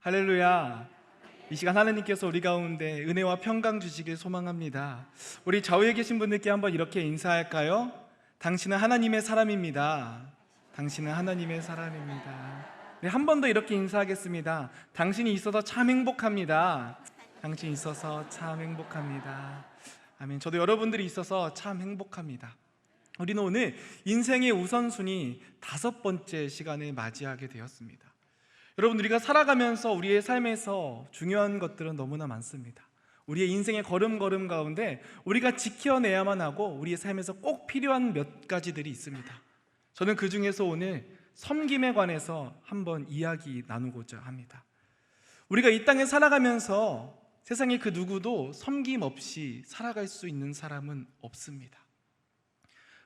할렐루야. 이 시간 하나님께서 우리 가운데 은혜와 평강 주시길 소망합니다. 우리 좌우에 계신 분들께 한번 이렇게 인사할까요? 당신은 하나님의 사람입니다. 당신은 하나님의 사람입니다. 네, 한 번 더 이렇게 인사하겠습니다. 당신이 있어서 참 행복합니다. 당신이 있어서 참 행복합니다. 아멘. 저도 여러분들이 있어서 참 행복합니다. 우리는 오늘 인생의 우선순위 5번째 시간을 맞이하게 되었습니다. 여러분, 우리가 살아가면서 우리의 삶에서 중요한 것들은 너무나 많습니다. 우리의 인생의 걸음걸음 가운데 우리가 지켜내야만 하고 우리의 삶에서 꼭 필요한 몇 가지들이 있습니다. 저는 그 중에서 오늘 섬김에 관해서 한번 이야기 나누고자 합니다. 우리가 이 땅에 살아가면서 세상에 그 누구도 섬김 없이 살아갈 수 있는 사람은 없습니다.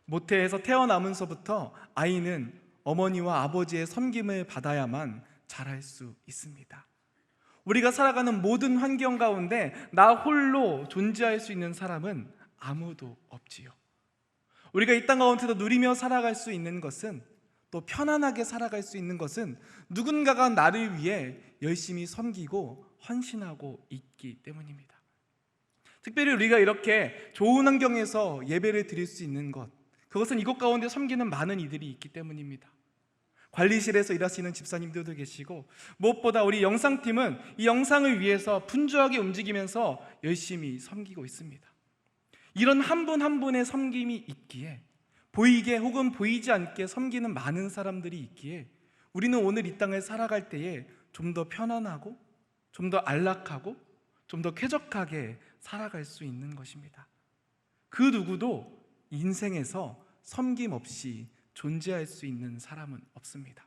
모태에서 태어나면서부터 아이는 어머니와 아버지의 섬김을 받아야만 자랄 수 있습니다. 우리가 살아가는 모든 환경 가운데 나 홀로 존재할 수 있는 사람은 아무도 없지요. 우리가 이 땅 가운데서 누리며 살아갈 수 있는 것은, 또 편안하게 살아갈 수 있는 것은 누군가가 나를 위해 열심히 섬기고 헌신하고 있기 때문입니다. 특별히 우리가 이렇게 좋은 환경에서 예배를 드릴 수 있는 것, 그것은 이곳 가운데 섬기는 많은 이들이 있기 때문입니다. 관리실에서 일하시는 집사님들도 계시고, 무엇보다 우리 영상팀은 이 영상을 위해서 분주하게 움직이면서 열심히 섬기고 있습니다. 이런 한 분 한 분의 섬김이 있기에, 보이게 혹은 보이지 않게 섬기는 많은 사람들이 있기에 우리는 오늘 이 땅을 살아갈 때에 좀 더 편안하고 좀 더 안락하고 좀 더 쾌적하게 살아갈 수 있는 것입니다. 그 누구도 인생에서 섬김 없이 존재할 수 있는 사람은 없습니다.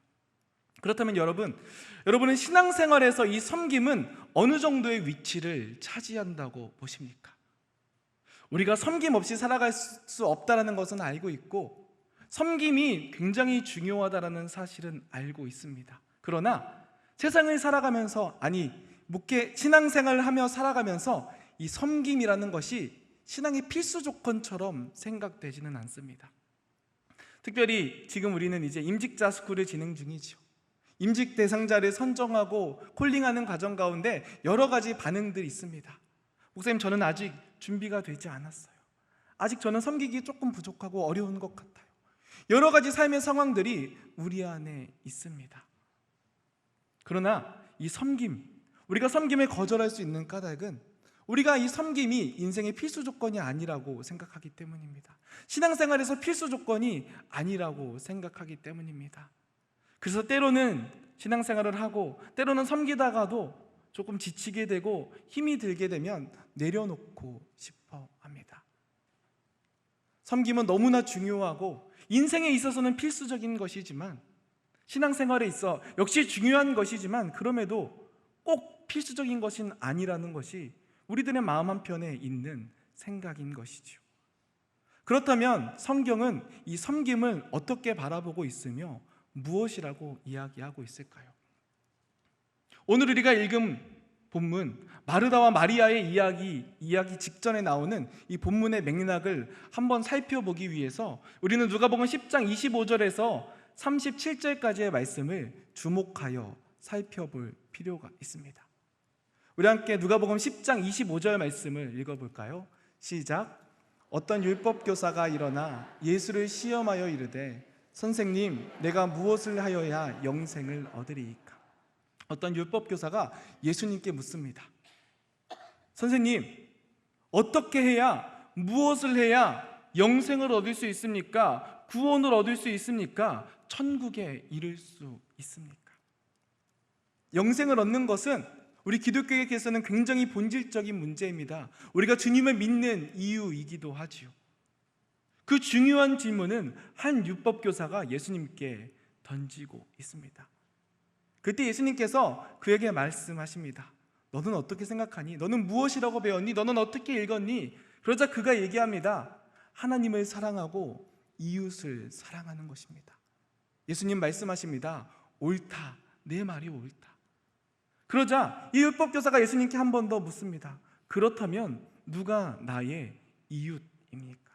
그렇다면 여러분은 신앙생활에서 이 섬김은 어느 정도의 위치를 차지한다고 보십니까? 우리가 섬김 없이 살아갈 수 없다는 것은 알고 있고, 섬김이 굉장히 중요하다는 사실은 알고 있습니다. 그러나 세상을 살아가면서, 목회 신앙생활을 하며 살아가면서 이 섬김이라는 것이 신앙의 필수 조건처럼 생각되지는 않습니다. 특별히 지금 우리는 이제 임직자 스쿨을 진행 중이죠. 임직 대상자를 선정하고 콜링하는 과정 가운데 여러 가지 반응들이 있습니다. 목사님, 저는 아직 준비가 되지 않았어요. 아직 저는 섬기기 조금 부족하고 어려운 것 같아요. 여러 가지 삶의 상황들이 우리 안에 있습니다. 그러나 이 섬김, 우리가 섬김을 거절할 수 있는 까닭은 우리가 이 섬김이 인생의 필수 조건이 아니라고 생각하기 때문입니다. 신앙생활에서 필수 조건이 아니라고 생각하기 때문입니다. 그래서 때로는 신앙생활을 하고 때로는 섬기다가도 조금 지치게 되고 힘이 들게 되면 내려놓고 싶어 합니다. 섬김은 너무나 중요하고 인생에 있어서는 필수적인 것이지만, 신앙생활에 있어 역시 중요한 것이지만, 그럼에도 꼭 필수적인 것은 아니라는 것이 우리들의 마음 한편에 있는 생각인 것이죠. 그렇다면 성경은 이 섬김을 어떻게 바라보고 있으며 무엇이라고 이야기하고 있을까요? 오늘 우리가 읽은 본문, 마르다와 마리아의 이야기 직전에 나오는 이 본문의 맥락을 한번 살펴보기 위해서 우리는 누가복음 10장 25절에서 37절까지의 말씀을 주목하여 살펴볼 필요가 있습니다. 우리 함께 누가복음 10장 25절 말씀을 읽어볼까요? 시작. 어떤 율법교사가 일어나 예수를 시험하여 이르되, 선생님, 내가 무엇을 하여야 영생을 얻으리이까? 어떤 율법교사가 예수님께 묻습니다. 선생님, 어떻게 해야, 무엇을 해야 영생을 얻을 수 있습니까? 구원을 얻을 수 있습니까? 천국에 이를 수 있습니까? 영생을 얻는 것은 우리 기독교에게서는 굉장히 본질적인 문제입니다. 우리가 주님을 믿는 이유이기도 하지요. 그 중요한 질문은 한 율법교사가 예수님께 던지고 있습니다. 그때 예수님께서 그에게 말씀하십니다. 너는 어떻게 생각하니? 너는 무엇이라고 배웠니? 너는 어떻게 읽었니? 그러자 그가 얘기합니다. 하나님을 사랑하고 이웃을 사랑하는 것입니다. 예수님 말씀하십니다. 옳다, 내 말이 옳다. 그러자 이 율법교사가 예수님께 한 번 더 묻습니다. 그렇다면 누가 나의 이웃입니까?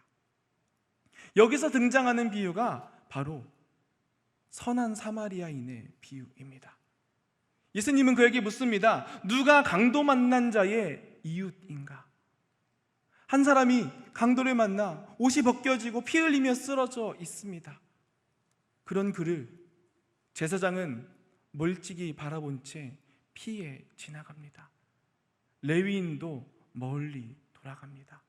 여기서 등장하는 비유가 바로 선한 사마리아인의 비유입니다. 예수님은 그에게 묻습니다. 누가 강도 만난 자의 이웃인가? 한 사람이 강도를 만나 옷이 벗겨지고 피 흘리며 쓰러져 있습니다. 그런 그를 제사장은 멀찍이 바라본 채 피해 지나갑니다. 레위인도 멀리 돌아갑니다.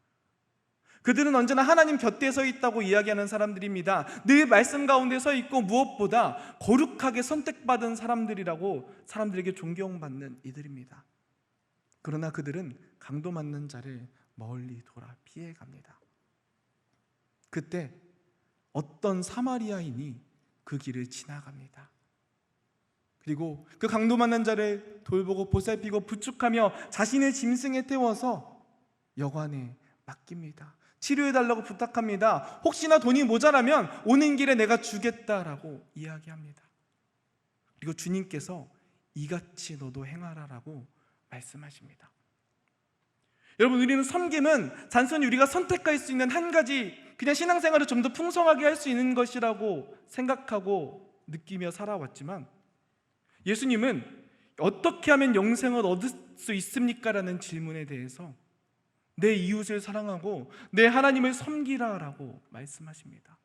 그들은 언제나 하나님 곁에 서 있다고 이야기하는 사람들입니다. 늘 말씀 가운데 서 있고 무엇보다 거룩하게 선택받은 사람들이라고 사람들에게 존경받는 이들입니다. 그러나 그들은 강도 맞는 자를 멀리 돌아 피해갑니다. 그때 어떤 사마리아인이 그 길을 지나갑니다. 그리고 그 강도 만난 자를 돌보고 보살피고 부축하며 자신의 짐승에 태워서 여관에 맡깁니다. 치료해달라고 부탁합니다. 혹시나 돈이 모자라면 오는 길에 내가 주겠다라고 이야기합니다. 그리고 주님께서 이같이 너도 행하라라고 말씀하십니다. 여러분, 우리는 섬김은 단순히 우리가 선택할 수 있는 한 가지, 그냥 신앙생활을 좀 더 풍성하게 할 수 있는 것이라고 생각하고 느끼며 살아왔지만, 예수님은 어떻게 하면 영생을 얻을 수 있습니까? 라는 질문에 대해서 내 이웃을 사랑하고 내 하나님을 섬기라라고 말씀하십니다.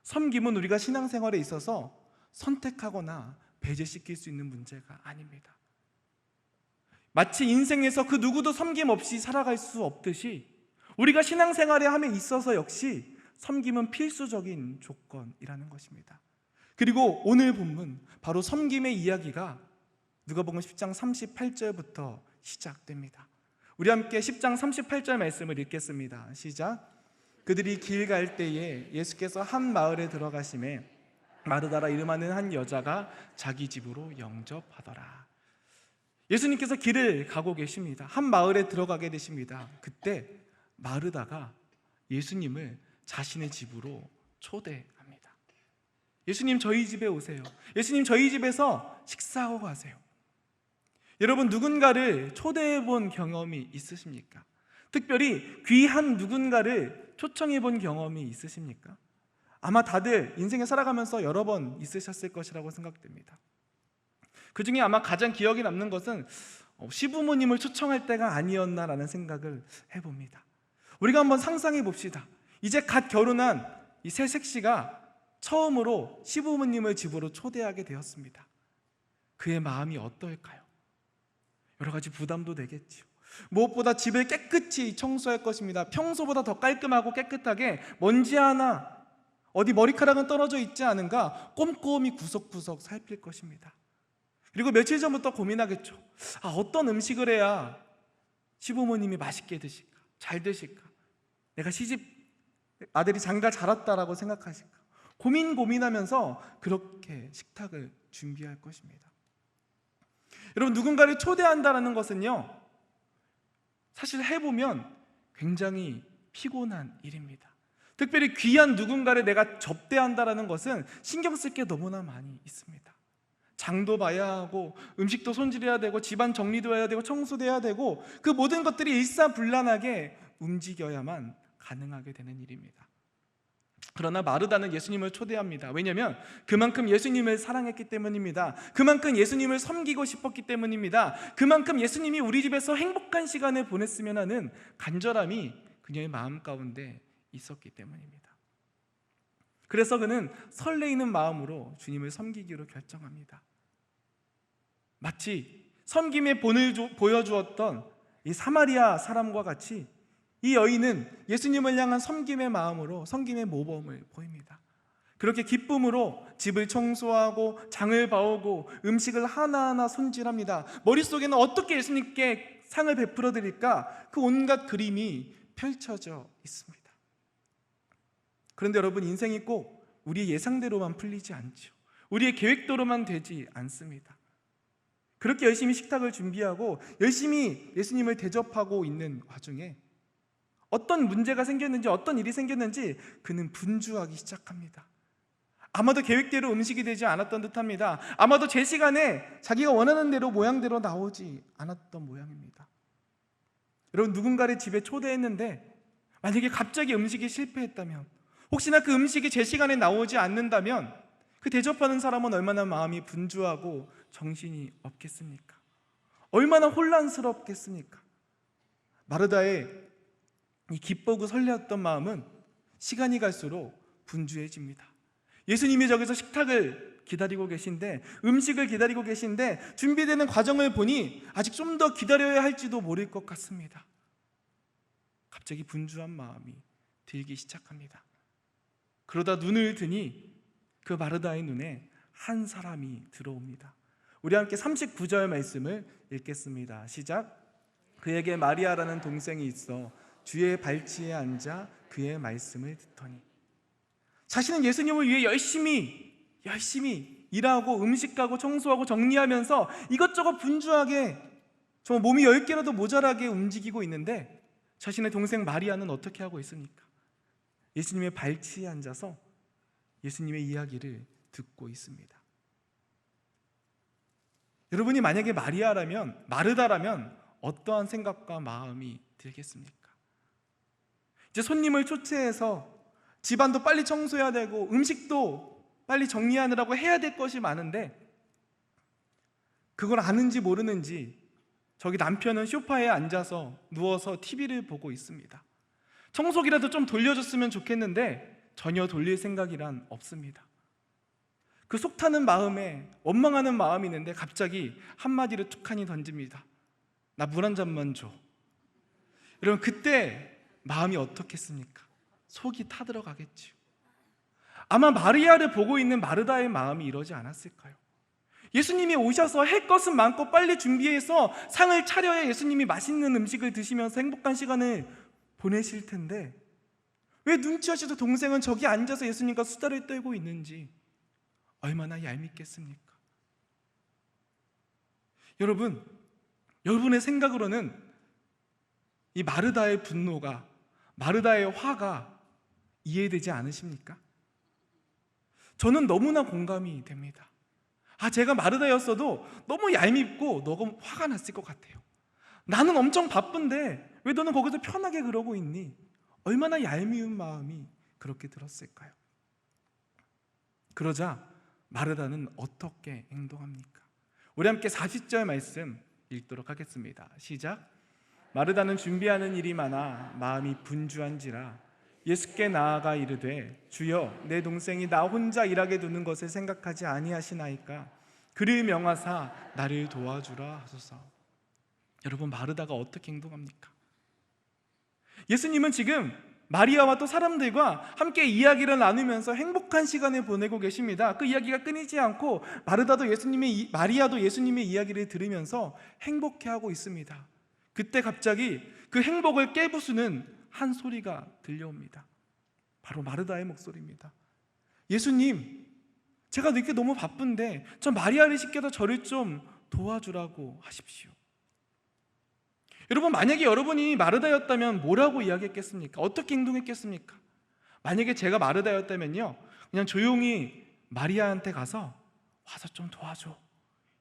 섬김은 우리가 신앙생활에 있어서 선택하거나 배제시킬 수 있는 문제가 아닙니다. 마치 인생에서 그 누구도 섬김 없이 살아갈 수 없듯이 우리가 신앙생활에 함에 있어서 역시 섬김은 필수적인 조건이라는 것입니다. 그리고 오늘 본문 바로 섬김의 이야기가 누가복음 10장 38절부터 시작됩니다. 우리 함께 10장 38절 말씀을 읽겠습니다. 시작. 그들이 길 갈 때에 예수께서 한 마을에 들어가심에 마르다라 이름하는 한 여자가 자기 집으로 영접하더라. 예수님께서 길을 가고 계십니다. 한 마을에 들어가게 되십니다. 그때 마르다가 예수님을 자신의 집으로 초대합니다. 예수님, 저희 집에 오세요. 예수님, 저희 집에서 식사하고 가세요. 여러분, 누군가를 초대해 본 경험이 있으십니까? 특별히 귀한 누군가를 초청해 본 경험이 있으십니까? 아마 다들 인생에 살아가면서 여러 번 있으셨을 것이라고 생각됩니다. 그 중에 아마 가장 기억에 남는 것은 시부모님을 초청할 때가 아니었나라는 생각을 해봅니다. 우리가 한번 상상해 봅시다. 이제 갓 결혼한 이 새색시가 처음으로 시부모님을 집으로 초대하게 되었습니다. 그의 마음이 어떨까요? 여러 가지 부담도 되겠지요. 무엇보다 집을 깨끗이 청소할 것입니다. 평소보다 더 깔끔하고 깨끗하게 먼지 하나, 어디 머리카락은 떨어져 있지 않은가 꼼꼼히 구석구석 살필 것입니다. 그리고 며칠 전부터 고민하겠죠. 어떤 음식을 해야 시부모님이 맛있게 드실까? 잘 드실까? 내가 시집 아들이 장가 잘 왔다라고 생각하실까? 고민하면서 그렇게 식탁을 준비할 것입니다. 여러분, 누군가를 초대한다는 것은요, 사실 해보면 굉장히 피곤한 일입니다. 특별히 귀한 누군가를 내가 접대한다는 것은 신경 쓸 게 너무나 많이 있습니다. 장도 봐야 하고 음식도 손질해야 되고 집안 정리도 해야 되고 청소도 해야 되고 그 모든 것들이 일사불란하게 움직여야만 가능하게 되는 일입니다. 그러나 마르다는 예수님을 초대합니다. 왜냐하면 그만큼 예수님을 사랑했기 때문입니다. 그만큼 예수님을 섬기고 싶었기 때문입니다. 그만큼 예수님이 우리 집에서 행복한 시간을 보냈으면 하는 간절함이 그녀의 마음 가운데 있었기 때문입니다. 그래서 그는 설레이는 마음으로 주님을 섬기기로 결정합니다. 마치 섬김의 본을 보여주었던 이 사마리아 사람과 같이 이 여인은 예수님을 향한 섬김의 마음으로 섬김의 모범을 보입니다. 그렇게 기쁨으로 집을 청소하고 장을 봐오고 음식을 하나하나 손질합니다. 머릿속에는 어떻게 예수님께 상을 베풀어 드릴까? 그 온갖 그림이 펼쳐져 있습니다. 그런데 여러분, 인생이 꼭 우리의 예상대로만 풀리지 않죠. 우리의 계획대로만 되지 않습니다. 그렇게 열심히 식탁을 준비하고 열심히 예수님을 대접하고 있는 와중에 어떤 문제가 생겼는지, 어떤 일이 생겼는지 그는 분주하기 시작합니다. 아마도 계획대로 음식이 되지 않았던 듯합니다. 아마도 제 시간에 자기가 원하는 대로 모양대로 나오지 않았던 모양입니다. 여러분, 누군가를 집에 초대했는데 만약에 갑자기 음식이 실패했다면, 혹시나 그 음식이 제 시간에 나오지 않는다면 그 대접하는 사람은 얼마나 마음이 분주하고 정신이 없겠습니까? 얼마나 혼란스럽겠습니까? 마르다의 이 기쁘고 설레었던 마음은 시간이 갈수록 분주해집니다. 예수님이 저기서 식탁을 기다리고 계신데, 음식을 기다리고 계신데 준비되는 과정을 보니 아직 좀 더 기다려야 할지도 모를 것 같습니다. 갑자기 분주한 마음이 들기 시작합니다. 그러다 눈을 드니 그 마르다의 눈에 한 사람이 들어옵니다. 우리 함께 39절 말씀을 읽겠습니다. 시작. 그에게 마리아라는 동생이 있어 주의 발치에 앉아 그의 말씀을 듣더니. 자신은 예수님을 위해 열심히 일하고 음식하고 청소하고 정리하면서 이것저것 분주하게 정말 몸이 10개라도 모자라게 움직이고 있는데, 자신의 동생 마리아는 어떻게 하고 있습니까? 예수님의 발치에 앉아서 예수님의 이야기를 듣고 있습니다. 여러분이 만약에 마르다라면 어떠한 생각과 마음이 들겠습니까? 이제 손님을 초대해서 집안도 빨리 청소해야 되고 음식도 빨리 정리하느라고 해야 될 것이 많은데, 그걸 아는지 모르는지 저기 남편은 소파에 앉아서 누워서 TV를 보고 있습니다. 청소기라도 좀 돌려줬으면 좋겠는데 전혀 돌릴 생각이란 없습니다. 그 속타는 마음에 원망하는 마음이 있는데 갑자기 한마디를 툭하니 던집니다. 나 물 한 잔만 줘. 여러분, 그때 마음이 어떻겠습니까? 속이 타들어가겠지요. 아마 마리아를 보고 있는 마르다의 마음이 이러지 않았을까요? 예수님이 오셔서 할 것은 많고 빨리 준비해서 상을 차려야 예수님이 맛있는 음식을 드시면서 행복한 시간을 보내실 텐데, 왜 눈치 없이도 동생은 저기 앉아서 예수님과 수다를 떨고 있는지 얼마나 얄밉겠습니까? 여러분의 생각으로는 이 마르다의 분노가, 마르다의 화가 이해되지 않으십니까? 저는 너무나 공감이 됩니다. 제가 마르다였어도 너무 얄밉고 너무 화가 났을 것 같아요. 나는 엄청 바쁜데 왜 너는 거기서 편하게 그러고 있니? 얼마나 얄미운 마음이 그렇게 들었을까요? 그러자 마르다는 어떻게 행동합니까? 우리 함께 40절 말씀 읽도록 하겠습니다. 시작. 마르다는 준비하는 일이 많아 마음이 분주한지라 예수께 나아가 이르되 주여 내 동생이 나 혼자 일하게 두는 것을 생각하지 아니하시나이까 그를 명하사 나를 도와주라 하소서. 여러분, 마르다가 어떻게 행동합니까? 예수님은 지금 마리아와 또 사람들과 함께 이야기를 나누면서 행복한 시간을 보내고 계십니다. 그 이야기가 끊이지 않고 마리아도 예수님의 이야기를 들으면서 행복해하고 있습니다. 그때 갑자기 그 행복을 깨부수는 한 소리가 들려옵니다. 바로 마르다의 목소리입니다. 예수님, 제가 이렇게 너무 바쁜데 저 마리아를 시켜서 저를 좀 도와주라고 하십시오. 여러분, 만약에 여러분이 마르다였다면 뭐라고 이야기했겠습니까? 어떻게 행동했겠습니까? 만약에 제가 마르다였다면요, 그냥 조용히 마리아한테 와서 좀 도와줘,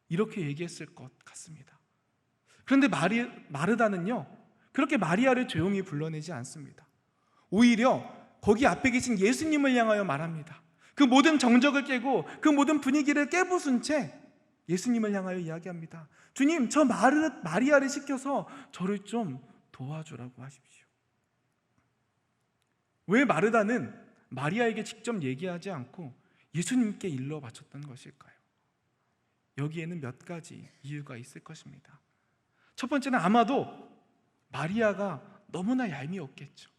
이렇게 얘기했을 것 같습니다. 그런데 마르다는요, 그렇게 마리아를 조용히 불러내지 않습니다. 오히려 거기 앞에 계신 예수님을 향하여 말합니다. 그 모든 정적을 깨고 그 모든 분위기를 깨부순 채 예수님을 향하여 이야기합니다. 주님, 저 마리아를 시켜서 저를 좀 도와주라고 하십시오. 왜 마르다는 마리아에게 직접 얘기하지 않고 예수님께 일러 바쳤던 것일까요? 여기에는 몇 가지 이유가 있을 것입니다. 첫 번째는 아마도 마리아가 너무나 얄미웠겠죠.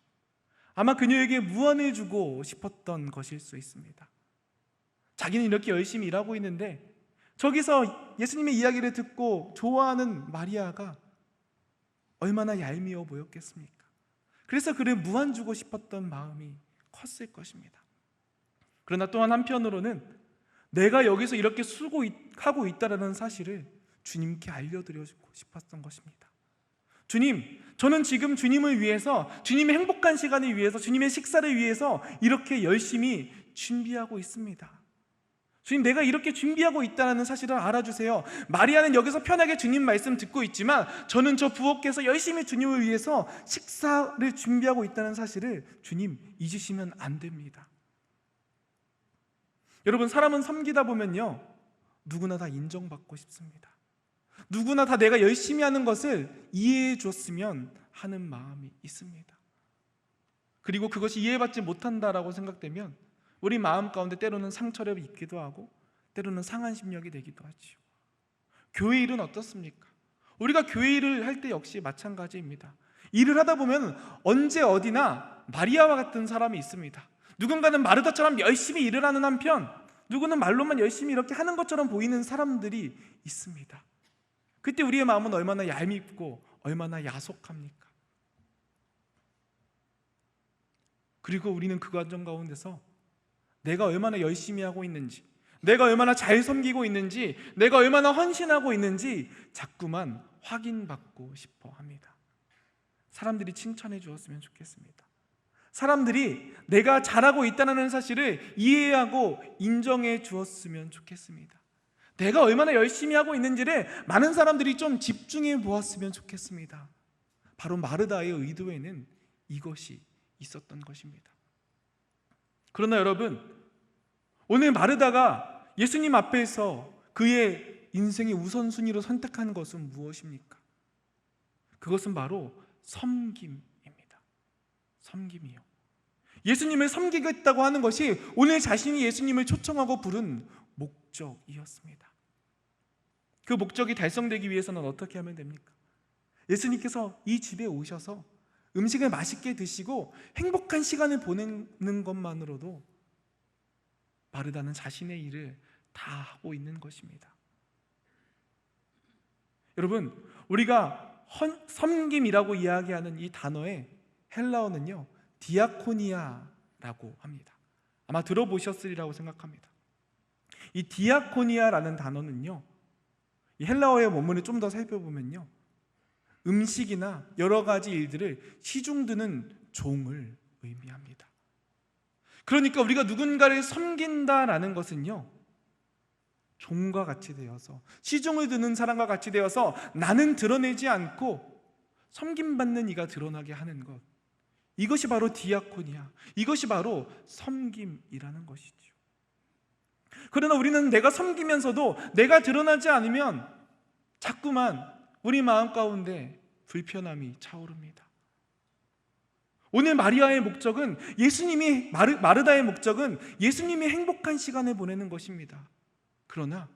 아마 그녀에게 무안을 주고 싶었던 것일 수 있습니다. 자기는 이렇게 열심히 일하고 있는데 저기서 예수님의 이야기를 듣고 좋아하는 마리아가 얼마나 얄미워 보였겠습니까? 그래서 그를 무안 주고 싶었던 마음이 컸을 것입니다. 그러나 또한 한편으로는 내가 여기서 이렇게 수고하고 있다는 사실을 주님께 알려드리고 싶었던 것입니다. 주님, 저는 지금 주님을 위해서, 주님의 행복한 시간을 위해서, 주님의 식사를 위해서 이렇게 열심히 준비하고 있습니다. 주님, 내가 이렇게 준비하고 있다는 사실을 알아주세요. 마리아는 여기서 편하게 주님 말씀 듣고 있지만 저는 저 부엌에서 열심히 주님을 위해서 식사를 준비하고 있다는 사실을 주님 잊으시면 안 됩니다. 여러분, 사람은 섬기다 보면요, 누구나 다 인정받고 싶습니다. 누구나 다 내가 열심히 하는 것을 이해해 줬으면 하는 마음이 있습니다. 그리고 그것이 이해받지 못한다라고 생각되면 우리 마음 가운데 때로는 상처를 입기도 하고 때로는 상한 심령이 되기도 하지요. 교회 일은 어떻습니까? 우리가 교회 일을 할 때 역시 마찬가지입니다. 일을 하다 보면 언제 어디나 마리아와 같은 사람이 있습니다. 누군가는 마르다처럼 열심히 일을 하는 한편, 누구는 말로만 열심히 이렇게 하는 것처럼 보이는 사람들이 있습니다. 그때 우리의 마음은 얼마나 얄밉고 얼마나 야속합니까? 그리고 우리는 그 과정 가운데서 내가 얼마나 열심히 하고 있는지, 내가 얼마나 잘 섬기고 있는지, 내가 얼마나 헌신하고 있는지 자꾸만 확인받고 싶어 합니다. 사람들이 칭찬해 주었으면 좋겠습니다. 사람들이 내가 잘하고 있다는 사실을 이해하고 인정해 주었으면 좋겠습니다. 내가 얼마나 열심히 하고 있는지를 많은 사람들이 좀 집중해 보았으면 좋겠습니다. 바로 마르다의 의도에는 이것이 있었던 것입니다. 그러나 여러분, 오늘 마르다가 예수님 앞에서 그의 인생의 우선순위로 선택한 것은 무엇입니까? 그것은 바로 섬김입니다. 섬김이요. 예수님을 섬기겠다고 하는 것이 오늘 자신이 예수님을 초청하고 부른 목적이었습니다. 그 목적이 달성되기 위해서는 어떻게 하면 됩니까? 예수님께서 이 집에 오셔서 음식을 맛있게 드시고 행복한 시간을 보내는 것만으로도 마르다는 자신의 일을 다 하고 있는 것입니다. 여러분, 우리가 섬김이라고 이야기하는 이 단어의 헬라어는요, 디아코니아라고 합니다. 아마 들어보셨으리라고 생각합니다. 이 디아코니아라는 단어는요, 이 헬라어의 원문을 좀 더 살펴보면요, 음식이나 여러 가지 일들을 시중드는 종을 의미합니다. 그러니까 우리가 누군가를 섬긴다라는 것은요, 종과 같이 되어서, 시중을 드는 사람과 같이 되어서 나는 드러내지 않고 섬김받는 이가 드러나게 하는 것, 이것이 바로 디아코니아, 이것이 바로 섬김이라는 것이죠. 그러나 우리는 내가 섬기면서도 내가 드러나지 않으면 자꾸만 우리 마음 가운데 불편함이 차오릅니다. 오늘 마리아의 목적은, 예수님이 마르다의 목적은 예수님이 행복한 시간을 보내는 것입니다. 그러나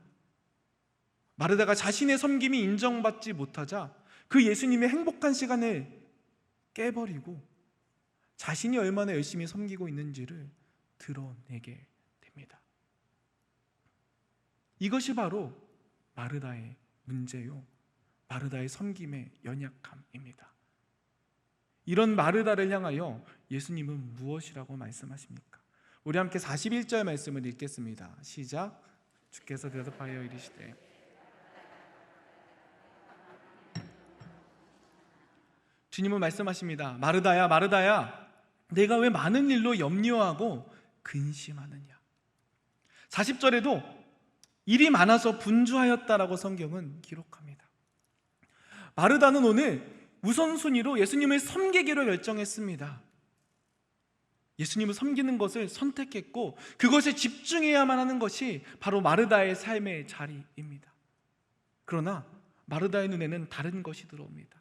마르다가 자신의 섬김이 인정받지 못하자 그 예수님의 행복한 시간을 깨버리고 자신이 얼마나 열심히 섬기고 있는지를 드러내게 됩니다. 이것이 바로 마르다의 문제요, 마르다의 섬김의 연약함입니다. 이런 마르다를 향하여 예수님은 무엇이라고 말씀하십니까? 우리 함께 41절 말씀을 읽겠습니다. 시작. 주께서 대답하여 이르시되, 주님은 말씀하십니다. 마르다야, 마르다야, 내가 왜 많은 일로 염려하고 근심하느냐. 40절에도 일이 많아서 분주하였다라고 성경은 기록합니다. 마르다는 오늘 우선순위로 예수님을 섬기기로 결정했습니다. 예수님을 섬기는 것을 선택했고 그것에 집중해야만 하는 것이 바로 마르다의 삶의 자리입니다. 그러나 마르다의 눈에는 다른 것이 들어옵니다.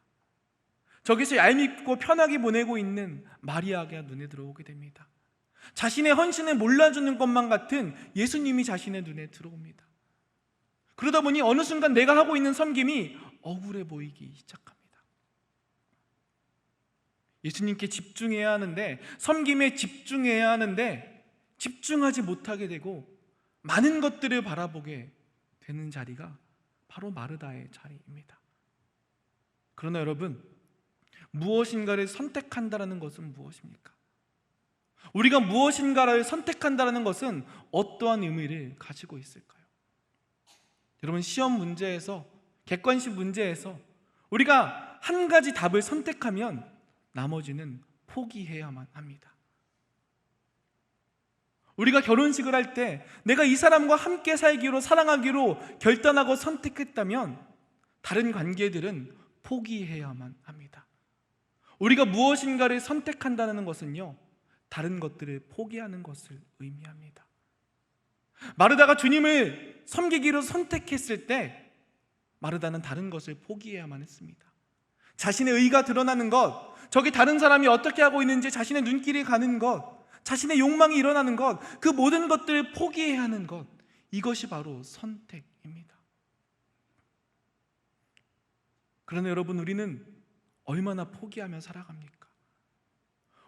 저기서 얄밉고 편하게 보내고 있는 마리아가 눈에 들어오게 됩니다. 자신의 헌신을 몰라주는 것만 같은 예수님이 자신의 눈에 들어옵니다. 그러다 보니 어느 순간 내가 하고 있는 섬김이 억울해 보이기 시작합니다. 예수님께 집중해야 하는데, 섬김에 집중해야 하는데 집중하지 못하게 되고 많은 것들을 바라보게 되는 자리가 바로 마르다의 자리입니다. 그러나 여러분, 무엇인가를 선택한다는 것은 무엇입니까? 우리가 무엇인가를 선택한다는 것은 어떠한 의미를 가지고 있을까요? 여러분, 시험 문제에서, 객관식 문제에서 우리가 한 가지 답을 선택하면 나머지는 포기해야만 합니다. 우리가 결혼식을 할 때 내가 이 사람과 함께 살기로, 사랑하기로 결단하고 선택했다면 다른 관계들은 포기해야만 합니다. 우리가 무엇인가를 선택한다는 것은요, 다른 것들을 포기하는 것을 의미합니다. 마르다가 주님을 섬기기로 선택했을 때 마르다는 다른 것을 포기해야만 했습니다. 자신의 의가 드러나는 것, 저기 다른 사람이 어떻게 하고 있는지 자신의 눈길이 가는 것, 자신의 욕망이 일어나는 것, 그 모든 것들을 포기해야 하는 것, 이것이 바로 선택입니다. 그러나 여러분, 우리는 얼마나 포기하며 살아갑니까?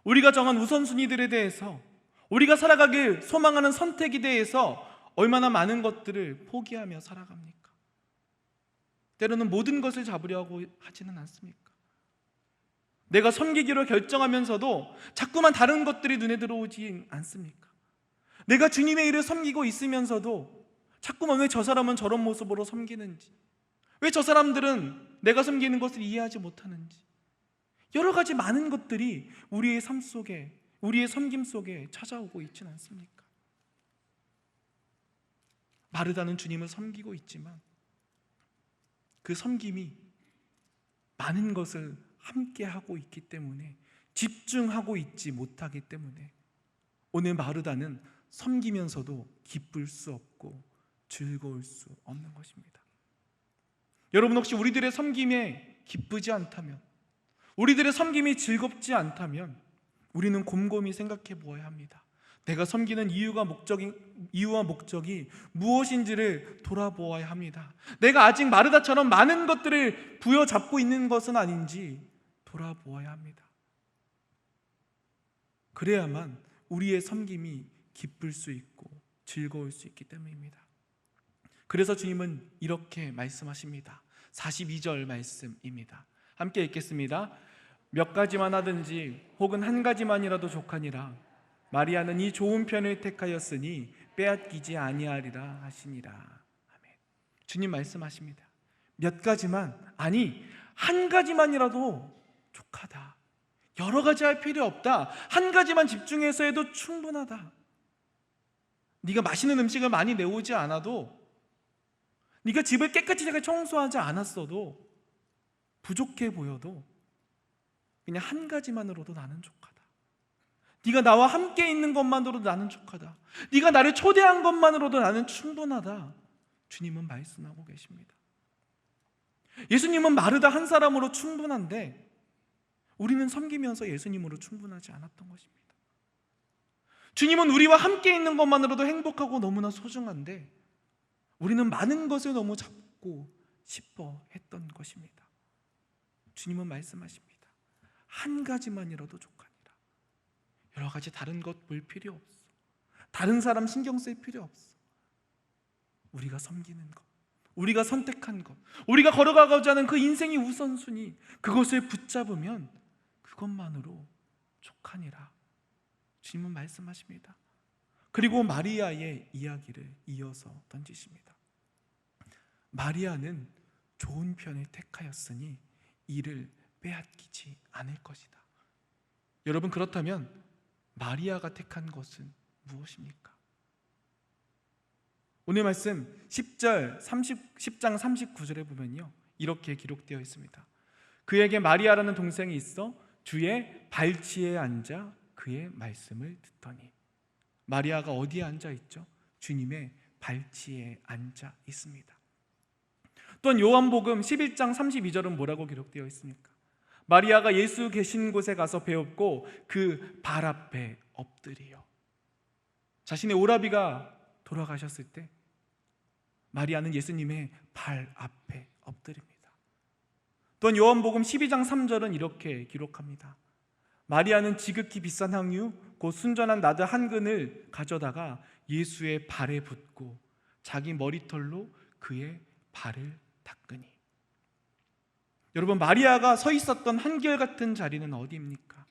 우리가 정한 우선순위들에 대해서, 우리가 살아가길 소망하는 선택에 대해서 얼마나 많은 것들을 포기하며 살아갑니까? 때로는 모든 것을 잡으려고 하지는 않습니까? 내가 섬기기로 결정하면서도 자꾸만 다른 것들이 눈에 들어오지 않습니까? 내가 주님의 일을 섬기고 있으면서도 자꾸만 왜 저 사람은 저런 모습으로 섬기는지, 왜 저 사람들은 내가 섬기는 것을 이해하지 못하는지, 여러 가지 많은 것들이 우리의 삶 속에, 우리의 섬김 속에 찾아오고 있지는 않습니까? 마르다는 주님을 섬기고 있지만 그 섬김이 많은 것을 함께 하고 있기 때문에, 집중하고 있지 못하기 때문에 오늘 마르다는 섬기면서도 기쁠 수 없고 즐거울 수 없는 것입니다. 여러분, 혹시 우리들의 섬김에 기쁘지 않다면, 우리들의 섬김이 즐겁지 않다면 우리는 곰곰이 생각해 보아야 합니다. 내가 섬기는 이유와 목적이 무엇인지를 돌아보아야 합니다. 내가 아직 마르다처럼 많은 것들을 부여잡고 있는 것은 아닌지 돌아보아야 합니다. 그래야만 우리의 섬김이 기쁠 수 있고 즐거울 수 있기 때문입니다. 그래서 주님은 이렇게 말씀하십니다. 42절 말씀입니다. 함께 읽겠습니다. 몇 가지만 하든지 혹은 한 가지만이라도 족하니라. 마리아는 이 좋은 편을 택하였으니 빼앗기지 아니하리라 하시니라. 아멘. 주님 말씀하십니다. 몇 가지만, 아니 한 가지만이라도 족하다. 여러 가지 할 필요 없다. 한 가지만 집중해서 해도 충분하다. 네가 맛있는 음식을 많이 내오지 않아도, 네가 집을 깨끗이 청소하지 않았어도, 부족해 보여도 그냥 한 가지만으로도 나는 족하다. 네가 나와 함께 있는 것만으로도 나는 족하다. 네가 나를 초대한 것만으로도 나는 충분하다. 주님은 말씀하고 계십니다. 예수님은 마르다 한 사람으로 충분한데 우리는 섬기면서 예수님으로 충분하지 않았던 것입니다. 주님은 우리와 함께 있는 것만으로도 행복하고 너무나 소중한데 우리는 많은 것을 너무 잡고 싶어 했던 것입니다. 주님은 말씀하십니다. 한 가지만이라도 족하니라. 여러 가지 다른 것 볼 필요 없어. 다른 사람 신경 쓸 필요 없어. 우리가 섬기는 것, 우리가 선택한 것, 우리가 걸어가고자 하는 그 인생의 우선순위, 그것을 붙잡으면 그것만으로 족하니라. 주님은 말씀하십니다. 그리고 마리아의 이야기를 이어서 던지십니다. 마리아는 좋은 편을 택하였으니 이를 빼앗기지 않을 것이다. 여러분, 그렇다면 마리아가 택한 것은 무엇입니까? 오늘 말씀 10장 39절에 보면요, 이렇게 기록되어 있습니다. 그에게 마리아라는 동생이 있어 주의 발치에 앉아 그의 말씀을 듣더니. 마리아가 어디에 앉아 있죠? 주님의 발치에 앉아 있습니다. 또한 요한복음 11장 32절은 뭐라고 기록되어 있습니까? 마리아가 예수 계신 곳에 가서 배웠고 그 발 앞에 엎드리요. 자신의 오라비가 돌아가셨을 때 마리아는 예수님의 발 앞에 엎드립니다. 또한 요한복음 12장 3절은 이렇게 기록합니다. 마리아는 지극히 비싼 향유 곧 순전한 나드 한 근을 가져다가 예수의 발에 붓고 자기 머리털로 그의 발을 닦으니. 여러분, 마리아가 서 있었던 한결같은 자리는 어디입니까?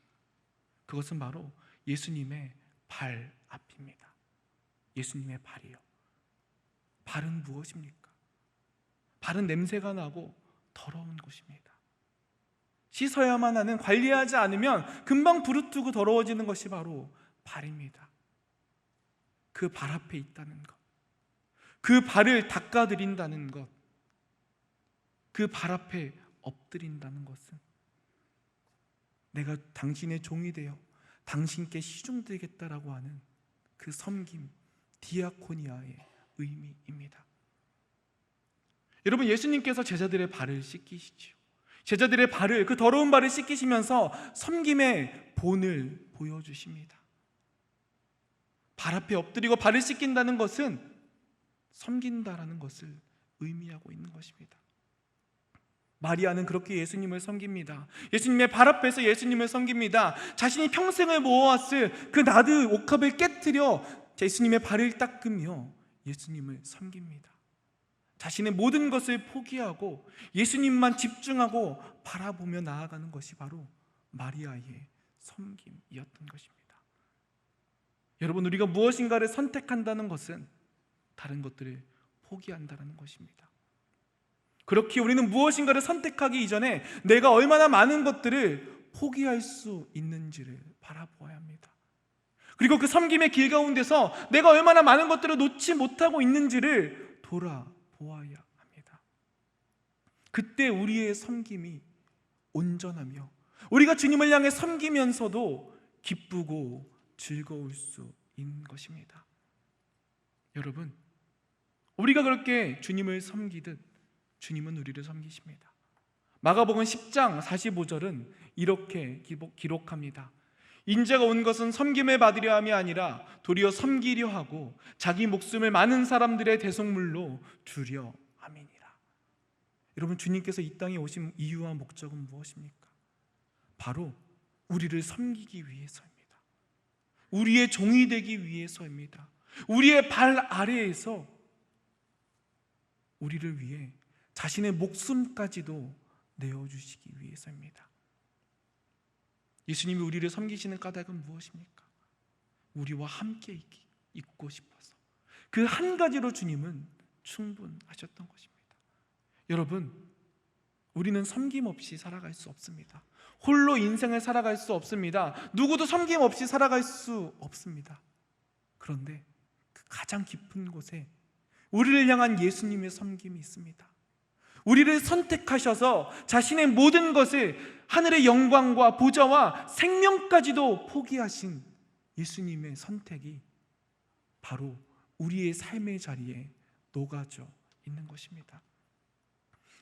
그것은 바로 예수님의 발 앞입니다. 예수님의 발이요. 발은 무엇입니까? 발은 냄새가 나고 더러운 곳입니다. 씻어야만 하는, 관리하지 않으면 금방 부르트고 더러워지는 것이 바로 발입니다. 그 발 앞에 있다는 것, 그 발을 닦아드린다는 것, 그 발 앞에 엎드린다는 것은 내가 당신의 종이 되어 당신께 시종되겠다라고 하는 그 섬김, 디아코니아의 의미입니다. 여러분, 예수님께서 제자들의 발을 씻기시지요. 제자들의 발을, 그 더러운 발을 씻기시면서 섬김의 본을 보여주십니다. 발 앞에 엎드리고 발을 씻긴다는 것은 섬긴다라는 것을 의미하고 있는 것입니다. 마리아는 그렇게 예수님을 섬깁니다. 예수님의 발 앞에서 예수님을 섬깁니다. 자신이 평생을 모아왔을 그 나드 옥합을 깨트려 예수님의 발을 닦으며 예수님을 섬깁니다. 자신의 모든 것을 포기하고 예수님만 집중하고 바라보며 나아가는 것이 바로 마리아의 섬김이었던 것입니다. 여러분, 우리가 무엇인가를 선택한다는 것은 다른 것들을 포기한다는 것입니다. 그렇게 우리는 무엇인가를 선택하기 이전에 내가 얼마나 많은 것들을 포기할 수 있는지를 바라보아야 합니다. 그리고 그 섬김의 길 가운데서 내가 얼마나 많은 것들을 놓지 못하고 있는지를 돌아보아야 합니다. 그때 우리의 섬김이 온전하며 우리가 주님을 향해 섬기면서도 기쁘고 즐거울 수 있는 것입니다. 여러분, 우리가 그렇게 주님을 섬기듯 주님은 우리를 섬기십니다. 마가복음 10장 45절은 이렇게 기록합니다. 인자가 온 것은 섬김을 받으려 함이 아니라 도리어 섬기려 하고 자기 목숨을 많은 사람들의 대속물로 주려 함이니라. 여러분, 주님께서 이 땅에 오신 이유와 목적은 무엇입니까? 바로 우리를 섬기기 위해서입니다. 우리의 종이 되기 위해서입니다. 우리의 발 아래에서 우리를 위해 자신의 목숨까지도 내어주시기 위해서입니다. 예수님이 우리를 섬기시는 까닭은 무엇입니까? 우리와 함께 있고 싶어서 그 한 가지로 주님은 충분하셨던 것입니다. 여러분, 우리는 섬김 없이 살아갈 수 없습니다. 홀로 인생을 살아갈 수 없습니다. 누구도 섬김 없이 살아갈 수 없습니다. 그런데 그 가장 깊은 곳에 우리를 향한 예수님의 섬김이 있습니다. 우리를 선택하셔서 자신의 모든 것을, 하늘의 영광과 보좌와 생명까지도 포기하신 예수님의 선택이 바로 우리의 삶의 자리에 녹아져 있는 것입니다.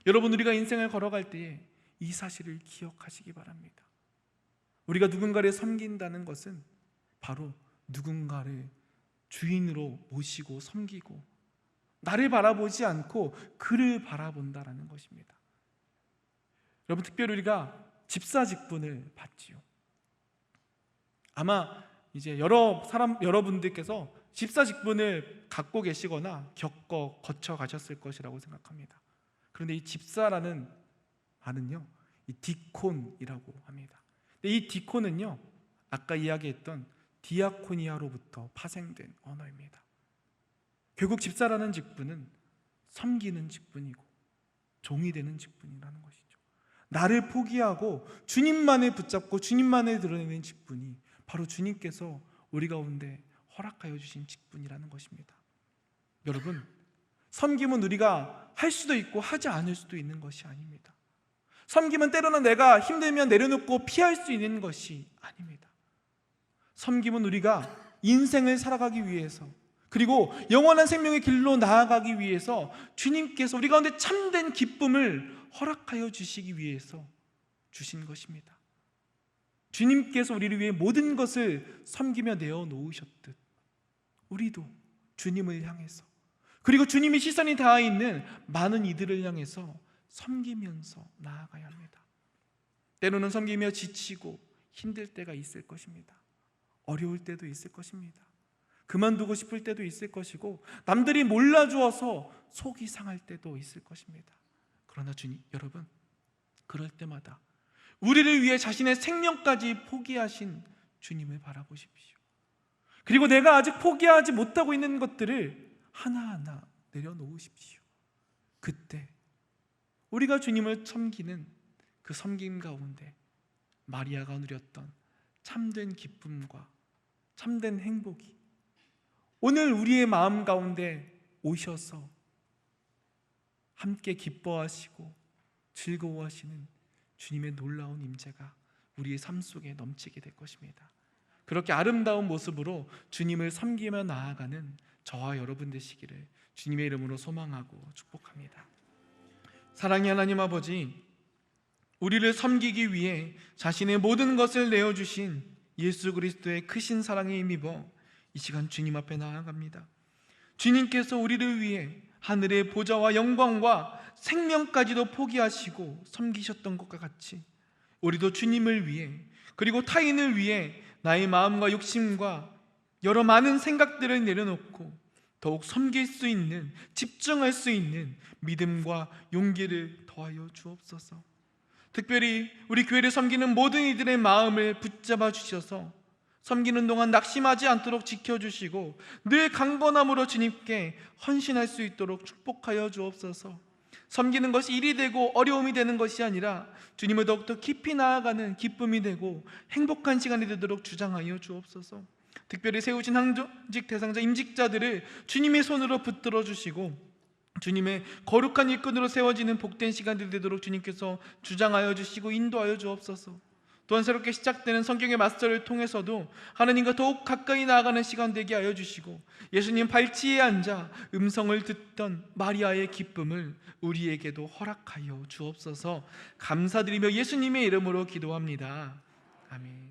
여러분, 우리가 인생을 걸어갈 때에 이 사실을 기억하시기 바랍니다. 우리가 누군가를 섬긴다는 것은 바로 누군가를 주인으로 모시고 섬기고 나를 바라보지 않고 그를 바라본다라는 것입니다. 여러분, 특별히 우리가 집사 직분을 받지요. 아마 이제 여러분들께서 집사 직분을 갖고 계시거나 거쳐 가셨을 것이라고 생각합니다. 그런데 이 집사라는 말은요, 이 디콘이라고 합니다. 근데 이 디콘은요, 아까 이야기했던 디아코니아로부터 파생된 언어입니다. 결국 집사라는 직분은 섬기는 직분이고 종이 되는 직분이라는 것이죠. 나를 포기하고 주님만을 붙잡고 주님만을 드러내는 직분이 바로 주님께서 우리 가운데 허락하여 주신 직분이라는 것입니다. 여러분, 섬김은 우리가 할 수도 있고 하지 않을 수도 있는 것이 아닙니다. 섬김은 때로는 내가 힘들면 내려놓고 피할 수 있는 것이 아닙니다. 섬김은 우리가 인생을 살아가기 위해서, 그리고 영원한 생명의 길로 나아가기 위해서 주님께서 우리 가운데 참된 기쁨을 허락하여 주시기 위해서 주신 것입니다. 주님께서 우리를 위해 모든 것을 섬기며 내어놓으셨듯 우리도 주님을 향해서, 그리고 주님이 시선이 닿아 있는 많은 이들을 향해서 섬기면서 나아가야 합니다. 때로는 섬기며 지치고 힘들 때가 있을 것입니다. 어려울 때도 있을 것입니다. 그만두고 싶을 때도 있을 것이고 남들이 몰라주어서 속이 상할 때도 있을 것입니다. 그러나 여러분, 그럴 때마다 우리를 위해 자신의 생명까지 포기하신 주님을 바라보십시오. 그리고 내가 아직 포기하지 못하고 있는 것들을 하나하나 내려놓으십시오. 그때 우리가 주님을 섬기는 그 섬김 가운데 마리아가 누렸던 참된 기쁨과 참된 행복이 오늘 우리의 마음 가운데 오셔서 함께 기뻐하시고 즐거워하시는 주님의 놀라운 임재가 우리의 삶 속에 넘치게 될 것입니다. 그렇게 아름다운 모습으로 주님을 섬기며 나아가는 저와 여러분 되시기를 주님의 이름으로 소망하고 축복합니다. 사랑의 하나님 아버지, 우리를 섬기기 위해 자신의 모든 것을 내어주신 예수 그리스도의 크신 사랑에 힘입어 이 시간 주님 앞에 나아갑니다. 주님께서 우리를 위해 하늘의 보좌와 영광과 생명까지도 포기하시고 섬기셨던 것과 같이 우리도 주님을 위해, 그리고 타인을 위해 나의 마음과 욕심과 여러 많은 생각들을 내려놓고 더욱 섬길 수 있는, 집중할 수 있는 믿음과 용기를 더하여 주옵소서. 특별히 우리 교회를 섬기는 모든 이들의 마음을 붙잡아 주셔서 섬기는 동안 낙심하지 않도록 지켜주시고 늘 강건함으로 주님께 헌신할 수 있도록 축복하여 주옵소서. 섬기는 것이 일이 되고 어려움이 되는 것이 아니라 주님을 더욱더 깊이 나아가는 기쁨이 되고 행복한 시간이 되도록 주장하여 주옵소서. 특별히 세우신 당직 대상자 임직자들을 주님의 손으로 붙들어 주시고 주님의 거룩한 일꾼으로 세워지는 복된 시간들이 되도록 주님께서 주장하여 주시고 인도하여 주옵소서. 또한 새롭게 시작되는 성경의 마스터를 통해서도 하나님과 더욱 가까이 나아가는 시간 되게 하여 주시고 예수님 발치에 앉아 음성을 듣던 마리아의 기쁨을 우리에게도 허락하여 주옵소서. 감사드리며 예수님의 이름으로 기도합니다. 아멘.